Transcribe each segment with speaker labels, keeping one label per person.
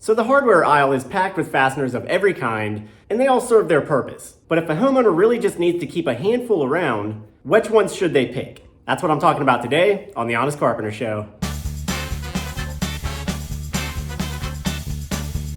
Speaker 1: So the hardware aisle is packed with fasteners of every kind, and they all serve their purpose. But if a homeowner really just needs to keep a handful around, which ones should they pick? That's what I'm talking about today on the Honest Carpenter Show.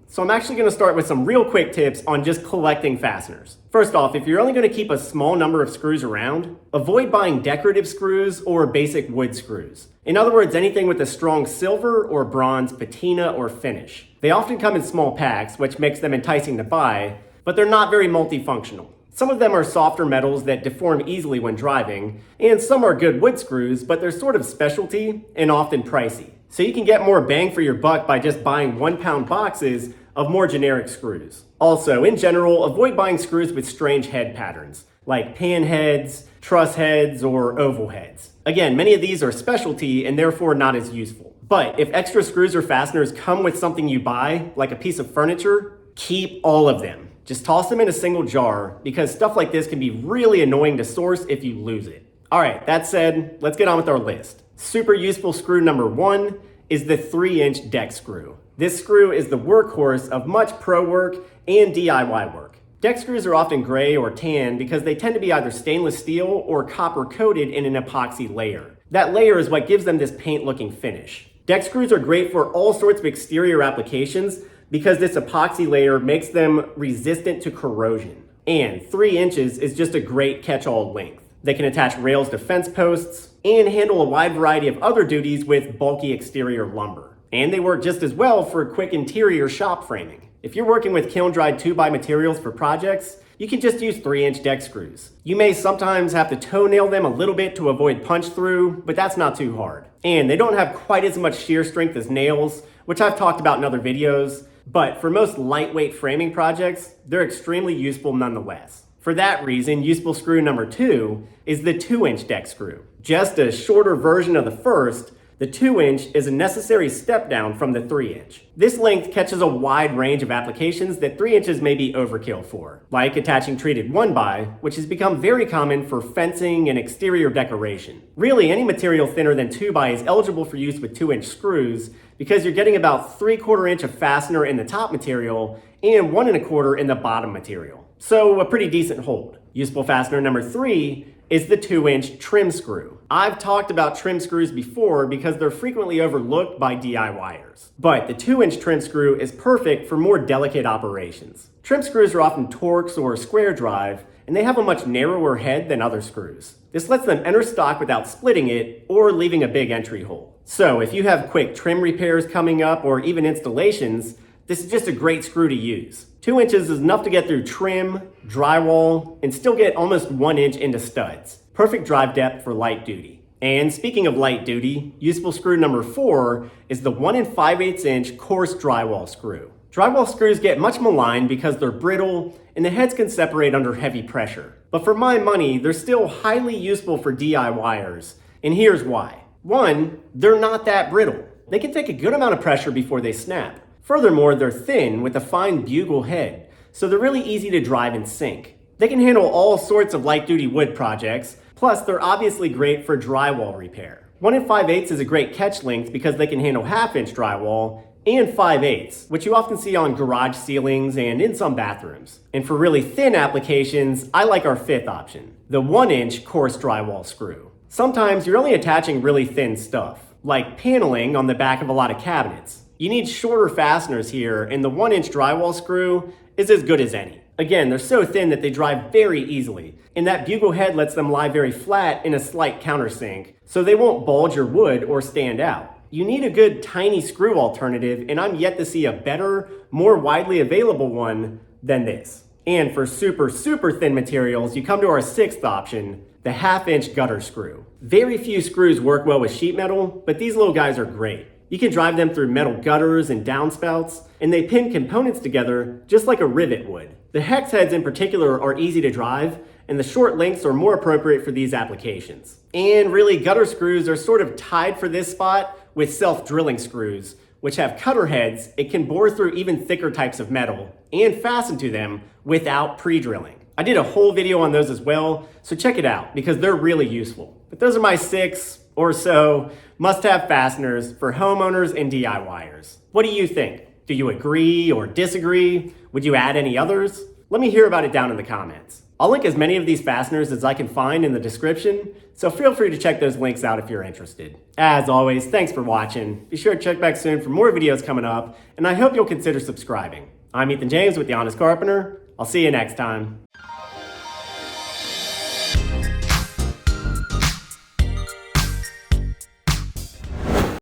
Speaker 1: So I'm actually going to start with some real quick tips on just collecting fasteners. First off, if you're only going to keep a small number of screws around, avoid buying decorative screws or basic wood screws. In other words, anything with a strong silver or bronze patina or finish. They often come in small packs, which makes them enticing to buy, but they're not very multifunctional. Some of them are softer metals that deform easily when driving, and some are good wood screws, but they're sort of specialty and often pricey. So you can get more bang for your buck by just buying 1-pound boxes of more generic screws. Also, in general, avoid buying screws with strange head patterns, like pan heads, truss heads, or oval heads. Again, many of these are specialty and therefore not as useful. But if extra screws or fasteners come with something you buy, like a piece of furniture, keep all of them. Just toss them in a single jar, because stuff like this can be really annoying to source if you lose it. All right, that said, let's get on with our list. Super useful screw number 1 is the 3-inch deck screw. This screw is the workhorse of much pro work and DIY work. Deck screws are often gray or tan because they tend to be either stainless steel or copper coated in an epoxy layer. That layer is what gives them this paint looking finish. Deck screws are great for all sorts of exterior applications because this epoxy layer makes them resistant to corrosion. And 3 inches is just a great catch-all length. They can attach rails to fence posts and handle a wide variety of other duties with bulky exterior lumber. And they work just as well for quick interior shop framing. If you're working with kiln-dried 2x materials for projects, you can just use 3-inch deck screws. You may sometimes have to toenail them a little bit to avoid punch through, but that's not too hard. And they don't have quite as much shear strength as nails, which I've talked about in other videos, but for most lightweight framing projects, they're extremely useful nonetheless. For that reason, useful screw number 2 is the 2-inch deck screw. Just a shorter version of the first, the 2-inch is a necessary step down from the 3-inch. This length catches a wide range of applications that 3 inches may be overkill for, like attaching treated 1x, which has become very common for fencing and exterior decoration. Really, any material thinner than 2x is eligible for use with 2-inch screws because you're getting about 3/4 inch of fastener in the top material and 1 1/4 in the bottom material. So a pretty decent hold. Useful fastener number 3 is the 2-inch trim screw. I've talked about trim screws before because they're frequently overlooked by DIYers. But the 2-inch trim screw is perfect for more delicate operations. Trim screws are often Torx or square drive, and they have a much narrower head than other screws. This lets them enter stock without splitting it or leaving a big entry hole. So if you have quick trim repairs coming up or even installations, this is just a great screw to use. 2 inches is enough to get through trim, drywall, and still get almost 1 inch into studs. Perfect drive depth for light duty. And speaking of light duty, useful screw number 4 is the 1 5/8 inch coarse drywall screw. Drywall screws get much maligned because they're brittle and the heads can separate under heavy pressure. But for my money, they're still highly useful for DIYers, and here's why. 1, they're not that brittle. They can take a good amount of pressure before they snap. Furthermore, they're thin with a fine bugle head, so they're really easy to drive and sink. They can handle all sorts of light-duty wood projects, plus they're obviously great for drywall repair. 1 5/8 is a great catch length because they can handle 1/2 inch drywall and 5/8, which you often see on garage ceilings and in some bathrooms. And for really thin applications, I like our 5th option, the 1 inch coarse drywall screw. Sometimes you're only attaching really thin stuff, like paneling on the back of a lot of cabinets. You need shorter fasteners here, and the 1 inch drywall screw is as good as any. Again, they're so thin that they drive very easily, and that bugle head lets them lie very flat in a slight countersink, so they won't bulge your wood or stand out. You need a good tiny screw alternative, and I'm yet to see a better, more widely available one than this. And for super thin materials, you come to our 6th option, the 1/2 inch gutter screw. Very few screws work well with sheet metal, but these little guys are great. You can drive them through metal gutters and downspouts, and they pin components together just like a rivet would. The hex heads in particular are easy to drive, and the short lengths are more appropriate for these applications. And really, gutter screws are sort of tied for this spot with self-drilling screws, which have cutter heads. It can bore through even thicker types of metal and fasten to them without pre-drilling. I did a whole video on those as well, so check it out because they're really useful. But those are my 6 or so must-have fasteners for homeowners and DIYers. What do you think? Do you agree or disagree? Would you add any others? Let me hear about it down in the comments. I'll link as many of these fasteners as I can find in the description, so feel free to check those links out if you're interested. As always, thanks for watching. Be sure to check back soon for more videos coming up, and I hope you'll consider subscribing. I'm Ethan James with the Honest Carpenter. I'll see you next time.